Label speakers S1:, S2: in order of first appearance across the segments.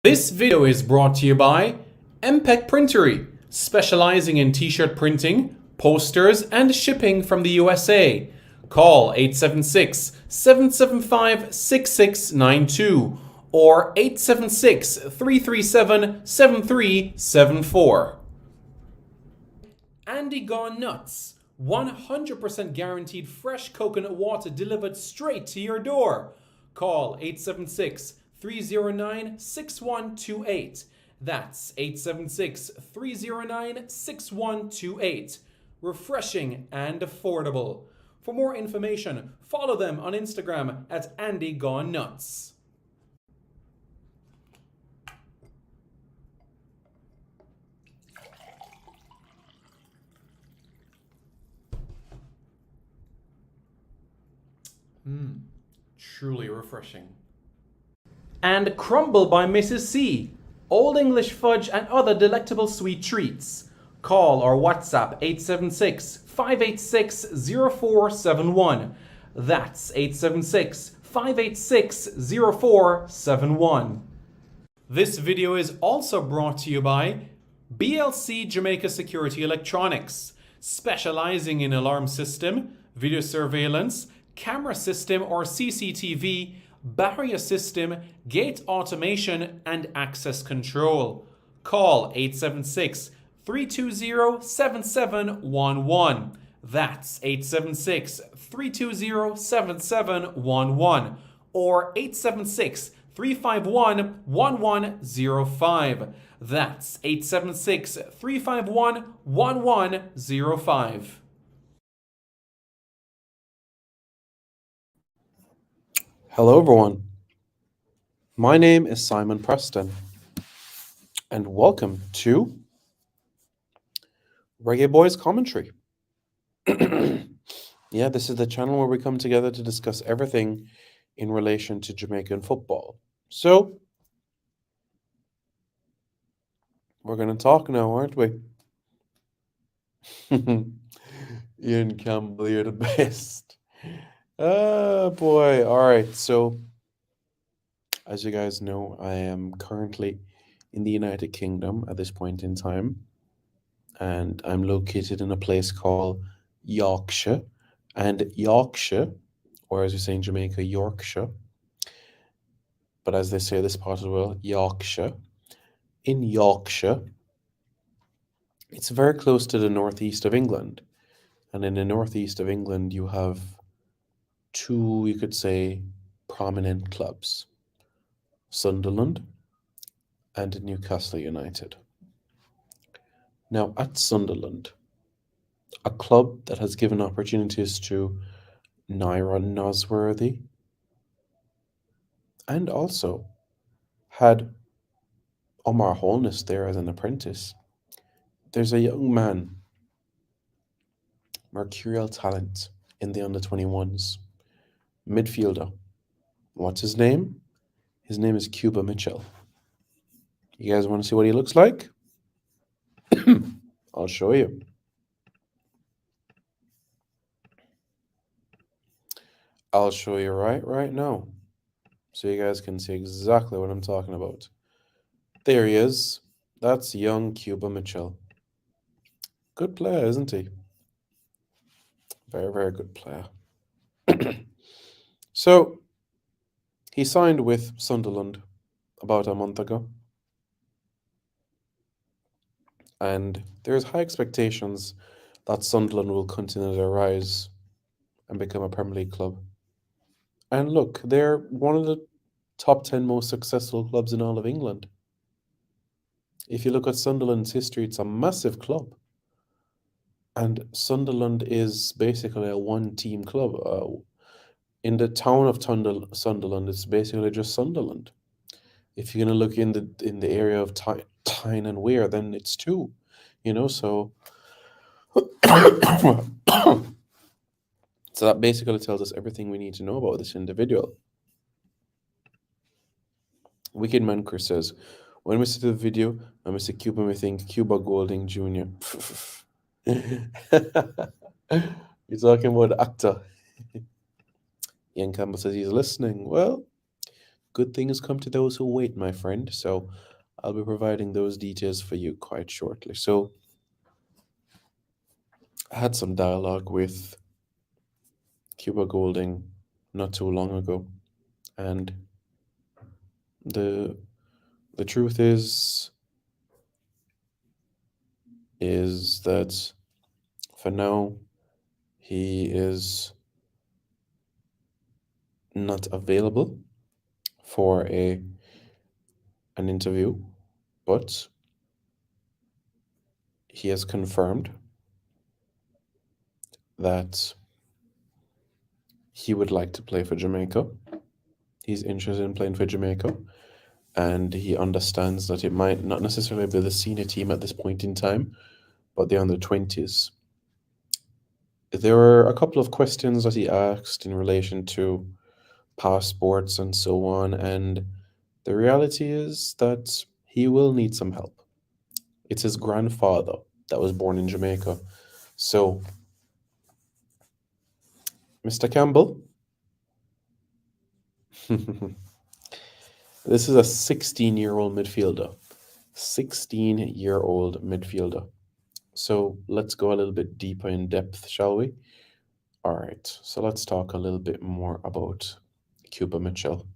S1: This video is brought to you by MPEC Printery, specializing in t-shirt printing, posters, and shipping from the USA. Call 876-775-6692 or 876-337-7374. Andy Gone Nuts, 100% guaranteed fresh coconut water delivered straight to your door. Call 876-309-6128. That's 876-309-6128. Refreshing and affordable. For more information, follow them on Instagram at Andy Gone Nuts. Truly refreshing. And Crumble by Mrs. C. Old English fudge and other delectable sweet treats. Call or WhatsApp 876-586-0471. That's 876-586-0471. This video is also brought to you by BLC Jamaica Security Electronics, specializing in alarm system, video surveillance, camera system or CCTV, barrier system, gate automation, and access control. Call 876-320-7711. That's 876-320-7711 or 876-351-1105. That's 876-351-1105.
S2: Hello, everyone. My name is Simon Preston, and welcome to Reggae Boys Commentary. Yeah, this is the channel where we come together to discuss everything in relation to Jamaican football. So, we're going to talk now, aren't we? Ian Campbell, you're the best. Oh, boy. All right, so as you guys know, I am currently in the United Kingdom at this point in time, and I'm located in a place called Yorkshire. And Yorkshire, or as we say in Jamaica, Yorkshire, but as they say this part of the world, Yorkshire. In Yorkshire, it's very close to the northeast of England. And in the northeast of England, you have two, you could say, prominent clubs. Sunderland and Newcastle United. Now, at Sunderland, a club that has given opportunities to Naira Nosworthy and also had Omar Holness there as an apprentice. There's a young man, mercurial talent in the under-21s, midfielder. What's his name? His name is Cuba Mitchell. You guys want to see what he looks like? I'll show you. I'll show you right now, so you guys can see exactly what I'm talking about. There he is. That's young Cuba Mitchell. Good player, isn't he? Very, very good player. So, he signed with Sunderland about a month ago. And there's high expectations that Sunderland will continue to rise and become a Premier League club. And look, they're one of the top 10 most successful clubs in all of England. If you look at Sunderland's history, it's a massive club. And Sunderland is basically a one-team club. In the town of Sunderland, it's basically just Sunderland. If you're going to look in the area of Tyne and Wear, then it's two. So so that basically tells us everything we need to know about this individual. Wicked Man Chris says, when we see the video and we see Cuba, we think Cuba Golding Jr. You're talking about the actor. Ian Campbell says he's listening. Well, good things come to those who wait, my friend. So I'll be providing those details for you quite shortly. So I had some dialogue with Cuba Golding not too long ago, and the the truth is that for now he is not available for a an interview, but he has confirmed that he would like to play for Jamaica. He's interested in playing for Jamaica, and he understands that it might not necessarily be the senior team at this point in time, but the under 20s. There were a couple of questions that he asked in relation to passports and so on, and the reality is that he will need some help. It's his grandfather that was born in Jamaica. So, Mr. Campbell, this is a 16-year-old midfielder. 16-year-old midfielder. So let's go a little bit deeper in depth, shall we? All right. So let's talk a little bit more about Cuba Mitchell.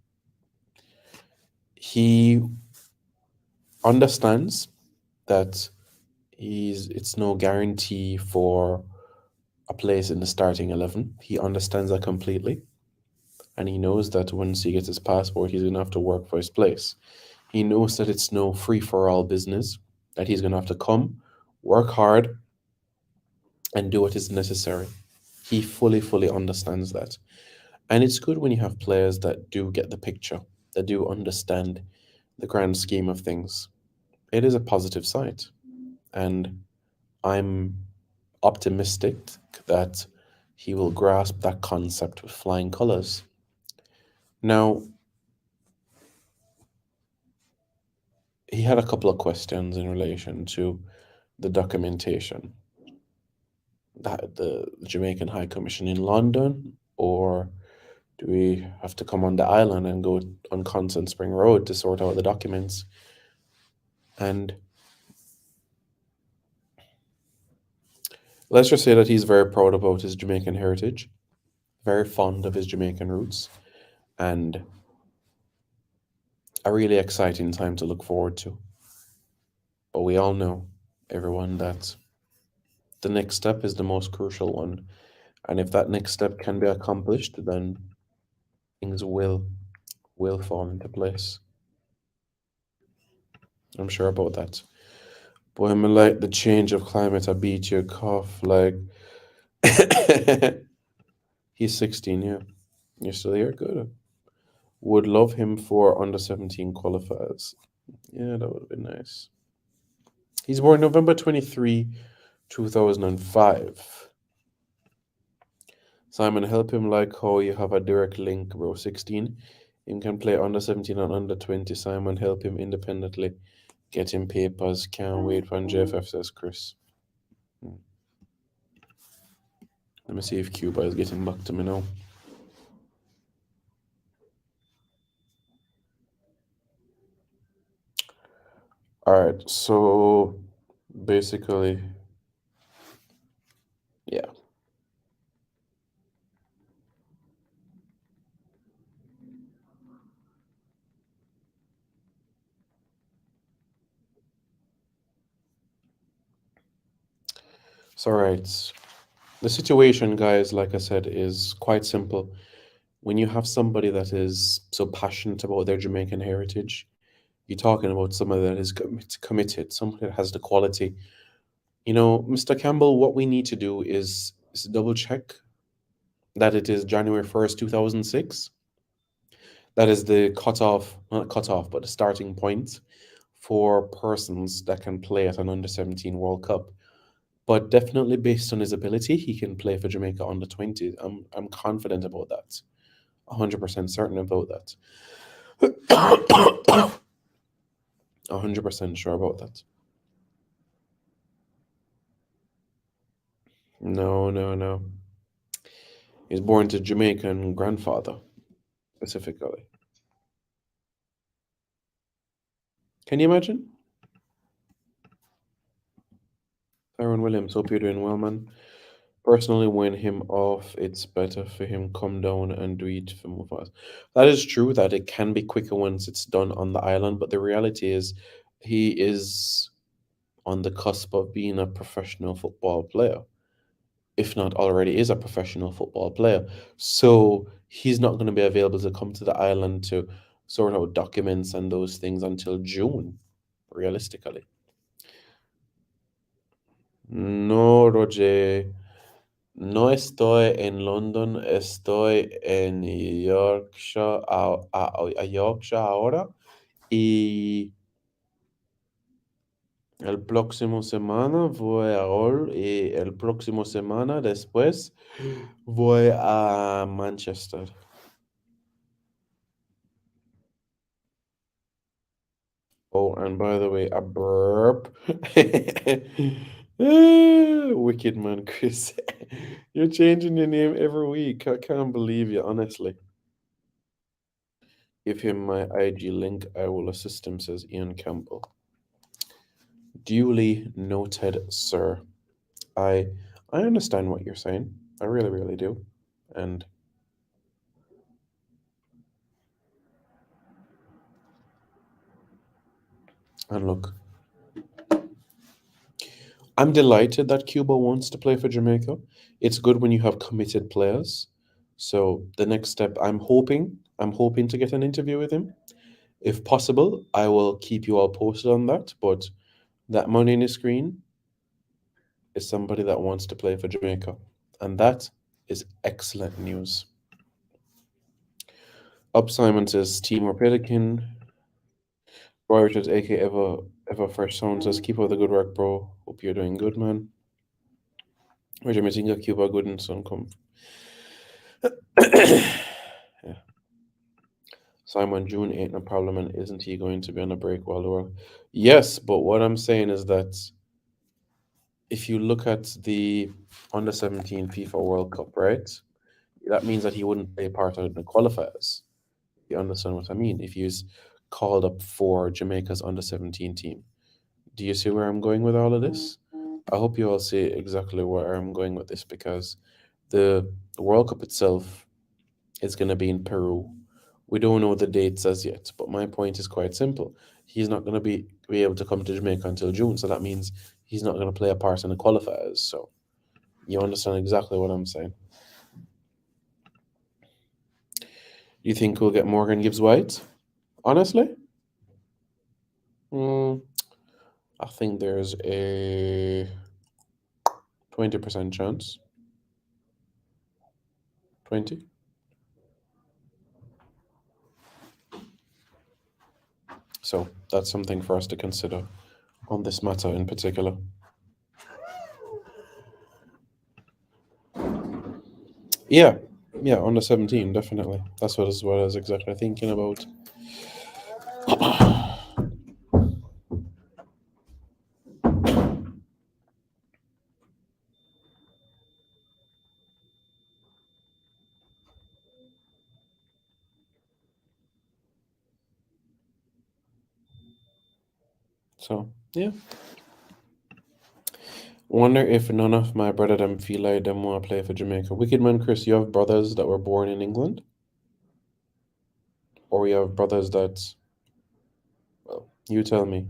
S2: He understands that it's no guarantee for a place in the starting 11. He understands that completely. And he knows that once he gets his passport, he's going to have to work for his place. He knows that it's no free for all business, that he's going to have to come, work hard, and do what is necessary. He fully understands that. And it's good when you have players that do get the picture, that do understand the grand scheme of things. It is a positive sight. And I'm optimistic that he will grasp that concept with flying colors. Now, he had a couple of questions in relation to the documentation. That the Jamaican High Commission in London, or do we have to come on the island and go on Constant Spring Road to sort out the documents? And let's just say that he's very proud about his Jamaican heritage, very fond of his Jamaican roots, and a really exciting time to look forward to. But we all know, everyone, that the next step is the most crucial one. And if that next step can be accomplished, then things will fall into place. I'm sure about that. Boy, I'm like the change of climate. I beat your cough. Like, he's 16, yeah. You're still here? Good. Would love him for under 17 qualifiers. Yeah, that would have been nice. He's born November 23, 2005. Simon, help him like how you have a direct link, bro. 16. Him can play under 17 and under 20. Simon, help him independently. Get him papers. Can't wait when JFF says Chris. Let me see if Cuba is getting back to me now. All right, so basically, yeah. So, all right. The situation, guys, like I said, is quite simple. When you have somebody that is so passionate about their Jamaican heritage, you're talking about somebody that is committed, somebody that has the quality. You know, Mr. Campbell, what we need to do is double check that it is January 1st, 2006. That is the cutoff, not cutoff, but the starting point for persons that can play at an under 17 World Cup. But definitely based on his ability, he can play for Jamaica under 20. I'm confident about that. 100% certain about that. 100% sure about that. No, no, no. He's born to Jamaican grandfather, specifically. Can you imagine? Aaron Williams, hope you're doing well, man. Personally, when him off, it's better for him come down and do it for more fast. That is true that it can be quicker once it's done on the island, but the reality is he is on the cusp of being a professional football player, if not already is a professional football player. So he's not going to be available to come to the island to sort out documents and those things until June, realistically. No, Roger. No estoy en London, estoy en Yorkshire, a Yorkshire ahora. Y el próximo semana voy a Hull y el próximo semana después voy a Manchester. Oh, and by the way, a burp. Wicked man, Chris. You're changing your name every week. I can't believe you, honestly. Give him my IG link. I will assist him, says Ian Campbell. Duly noted, sir. I I understand what you're saying. I really, really do. And look, I'm delighted that Cuba wants to play for Jamaica. It's good when you have committed players. So the next step, I'm hoping to get an interview with him. If possible, I will keep you all posted on that. But that money in the screen is somebody that wants to play for Jamaica. And that is excellent news. Up Simon says Timur Pelican. Roy Richards, aka Ever Fresh Sound says, keep up the good work, bro. Hope you're doing good, man. Roger Mazinga, Cuba, good and son come. Yeah. Simon June ain't no problem, and isn't he going to be on a break while the world? Yes, but what I'm saying is that if you look at the under 17 FIFA World Cup, right? That means that he wouldn't play part of the qualifiers. You understand what I mean? If he's called up for Jamaica's under 17 team. Do you see where I'm going with all of this? I hope you all see exactly where I'm going with this because the World Cup itself is going to be in Peru. We don't know the dates as yet, but my point is quite simple. He's not going to be able to come to Jamaica until June, so that means he's not going to play a part in the qualifiers. So you understand exactly what I'm saying. You think we'll get Morgan Gibbs White? Honestly, mm, I think there's a 20% chance. 20? So that's something for us to consider on this matter in particular. Yeah, yeah, under 17, definitely. That's what I was exactly thinking about. So, yeah. Wonder if none of my brother them feel like them want to play for Jamaica. Wicked man, Chris, you have brothers that were born in England? Or you have brothers that, well, you tell me.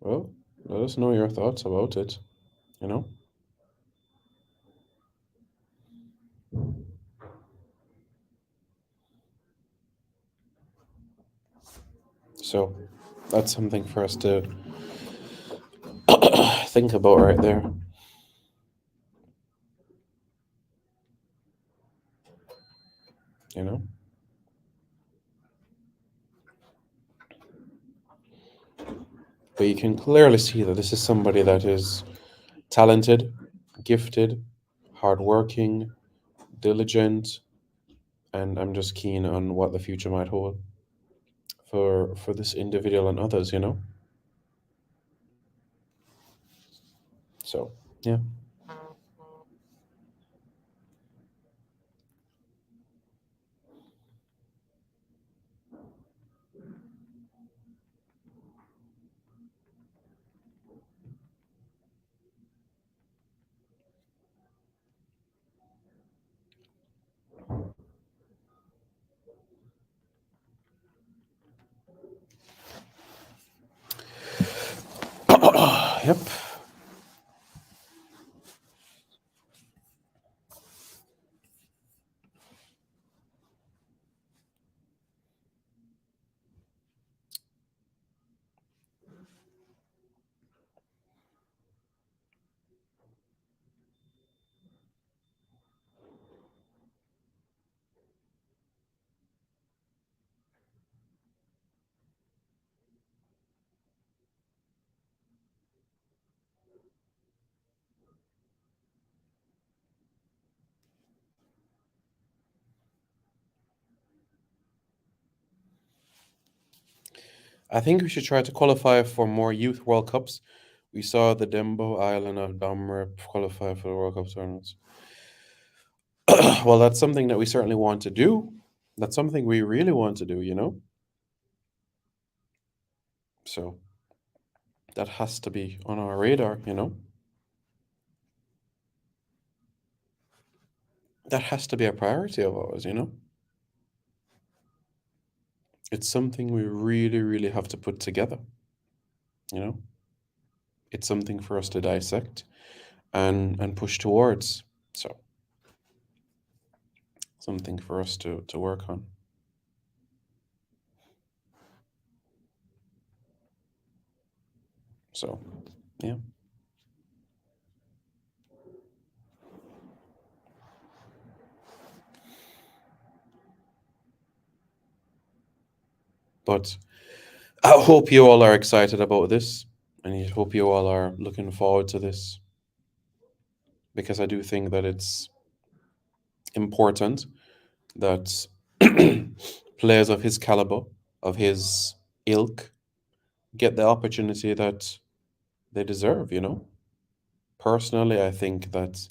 S2: Well, let us know your thoughts about it, you know? So, that's something for us to think about right there, you know? But you can clearly see that this is somebody that is talented, gifted, hardworking, diligent, and I'm just keen on what the future might hold for this individual and others, you know? So, yeah. Yep. I think we should try to qualify for more youth World Cups. We saw the Dembo Island of Domrep qualify for the World Cup tournaments. Well, that's something that we certainly want to do. That's something we really want to do, you know? So that has to be on our radar, you know? That has to be a priority of ours, you know? It's something we really, really have to put together, you know? It's something for us to dissect and push towards. So something for us to work on. So, yeah. But I hope you all are excited about this, and I hope you all are looking forward to this because I do think that it's important that players of his caliber, of his ilk, get the opportunity that they deserve, you know? Personally, I think that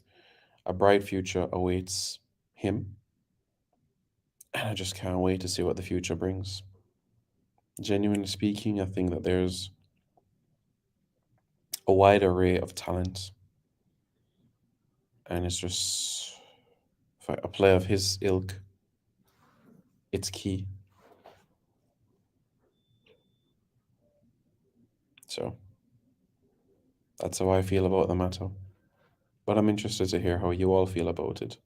S2: a bright future awaits him, and I just can't wait to see what the future brings. Genuinely speaking, I think that there's a wide array of talent, and it's just for a player of his ilk, it's key. So that's how I feel about the matter. But I'm interested to hear how you all feel about it.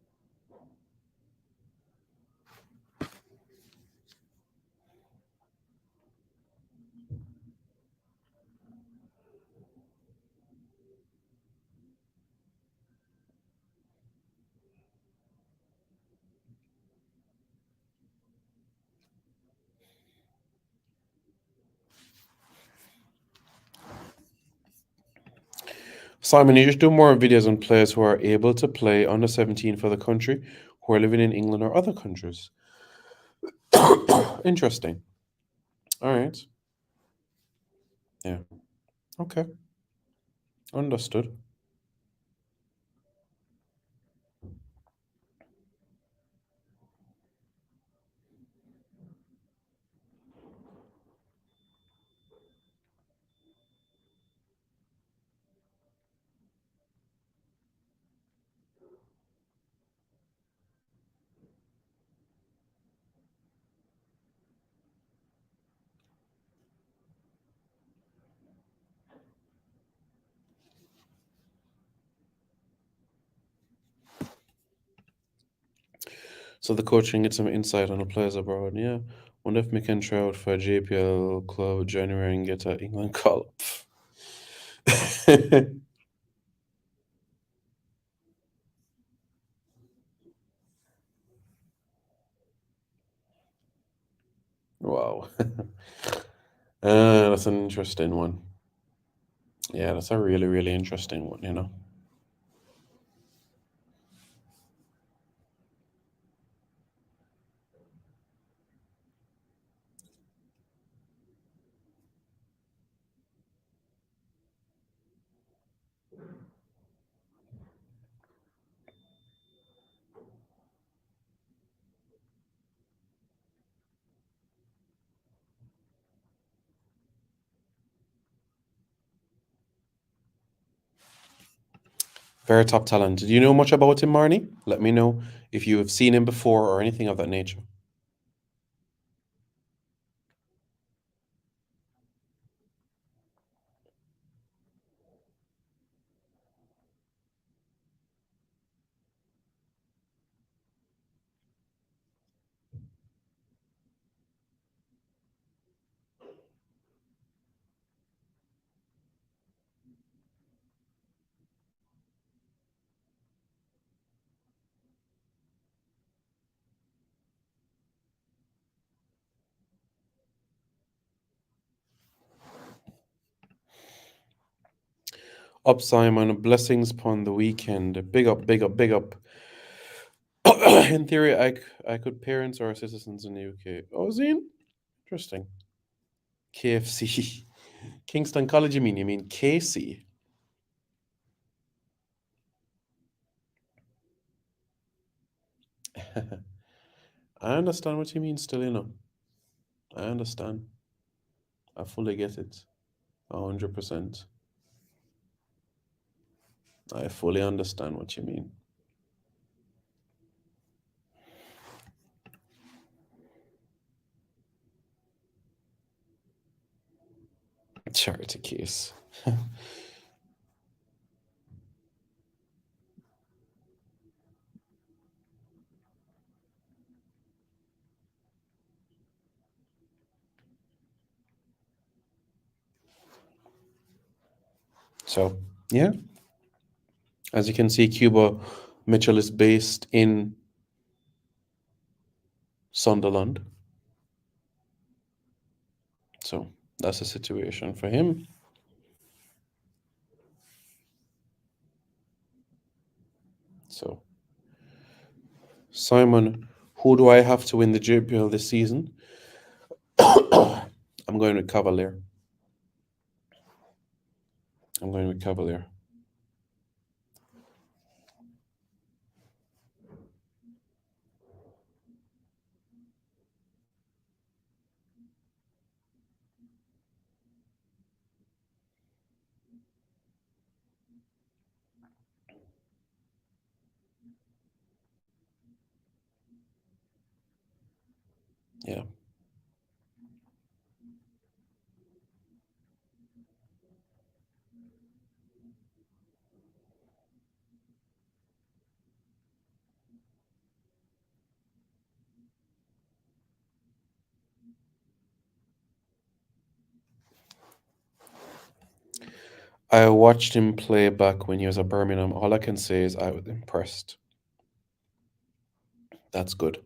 S2: Simon, you just do more videos on players who are able to play under 17 for the country, who are living in England or other countries. Interesting. All right. Yeah. Okay. Understood. So the coaching gets some insight on the players abroad. Yeah. Wonder if we can try out for a JPL club January and get an England call up. Wow. That's an interesting one. Yeah, that's a really, really interesting one, you know? Very top talent. Do you know much about him, Marnie? Let me know if you have seen him before or anything of that nature. Up, Simon. Blessings upon the weekend. Big up, big up, big up. In theory, I could parents or citizens in the UK. Oh, Zine? Interesting. KFC. Kingston College, you mean? You mean KC? I understand what you mean still, you know. I understand. I fully get it. 100%. I fully understand what you mean. Charity case. So, yeah. As you can see, Cuba Mitchell is based in Sunderland. So, that's the situation for him. So, Simon, who do I have to win the JPL this season? I'm going with Cavalier. I'm going with Cavalier. Yeah. I watched him play back when he was at Birmingham. All I can say is I was impressed. That's good.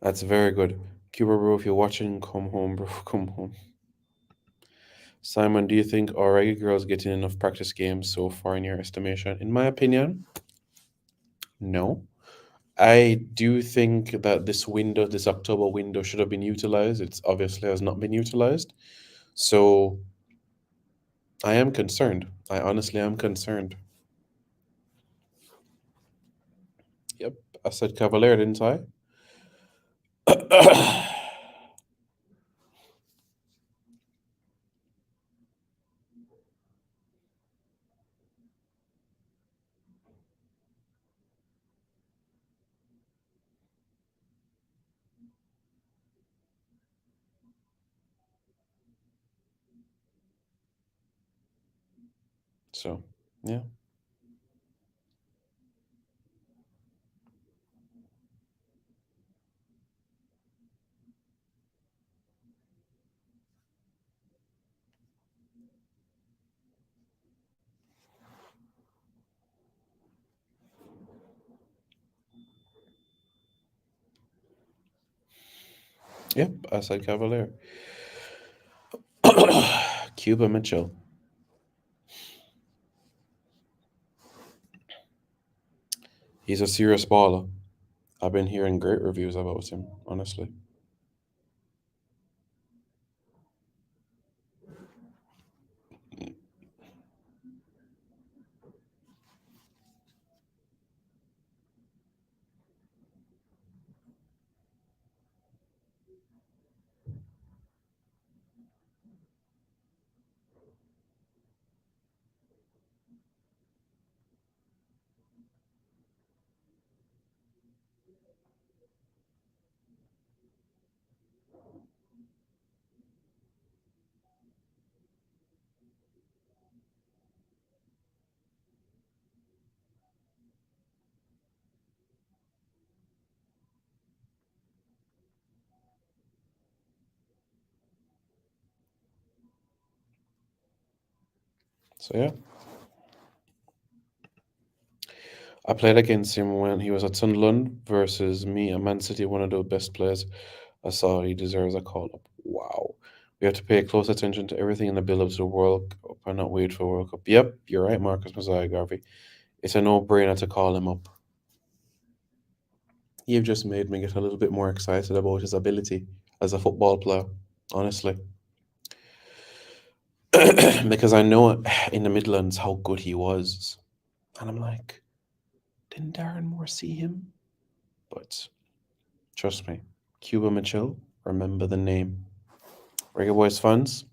S2: That's very good. Cuba, bro, if you're watching, come home, bro. Come home. Simon, do you think our reggae girls getting enough practice games so far in your estimation? In my opinion, no. I do think that this window, this October window, should have been utilized. It's obviously has not been utilized. So I am concerned. I honestly am concerned. Yep, I said Cavalier, didn't I? So, yeah. Yep, I said Cavalier. Cuba Mitchell. He's a serious baller. I've been hearing great reviews about him, honestly. So yeah, I played against him when he was at Sunderland versus me at Man City, one of the best players I saw. He deserves a call up. Wow. We have to pay close attention to everything in the build-up to the World Cup and not wait for World Cup. Yep, you're right, Marcus Messiah Garvey. It's a no-brainer to call him up. You've just made me get a little bit more excited about his ability as a football player, honestly. Because I know in the Midlands how good he was. And I'm like, didn't Darren Moore see him? But trust me, Cuba Mitchell, remember the name. Reggae Boys fans,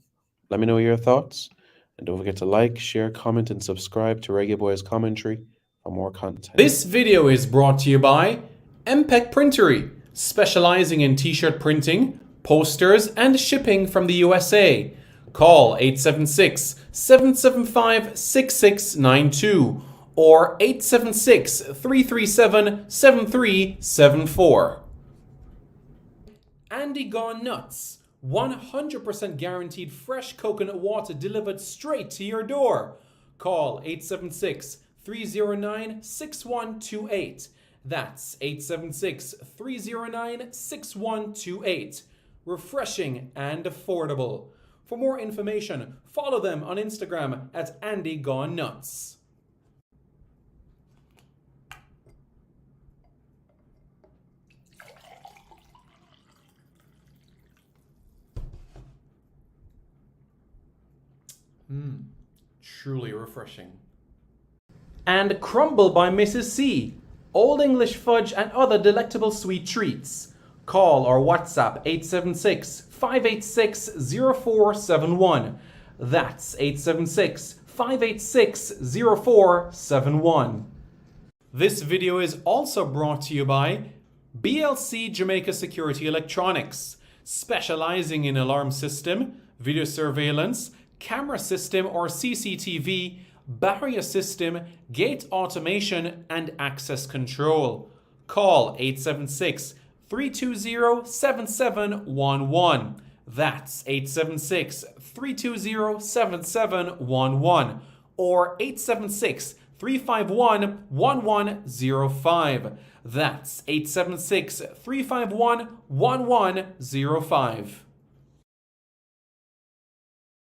S2: let me know your thoughts. And don't forget to like, share, comment, and subscribe to Reggae Boys Commentary for more content.
S1: This video is brought to you by MPEC Printery, specializing in t-shirt printing, posters, and shipping from the USA. Call 876-775-6692 or 876-337-7374. Andy Gone Nuts, 100% guaranteed fresh coconut water delivered straight to your door. Call 876-309-6128. That's 876-309-6128. Refreshing and affordable. For more information, follow them on Instagram at Andy Gone Nuts. Truly refreshing. And Crumble by Mrs. C. Old English fudge and other delectable sweet treats. Call or WhatsApp 876-586-0471. That's 876-586-0471. This video is also brought to you by BLC Jamaica Security Electronics, specializing in alarm system, video surveillance, camera system or CCTV, barrier system, gate automation, and access control. Call 876-320-7711. That's 876-320-7711 or 876-351-1105. That's 876-351-1105.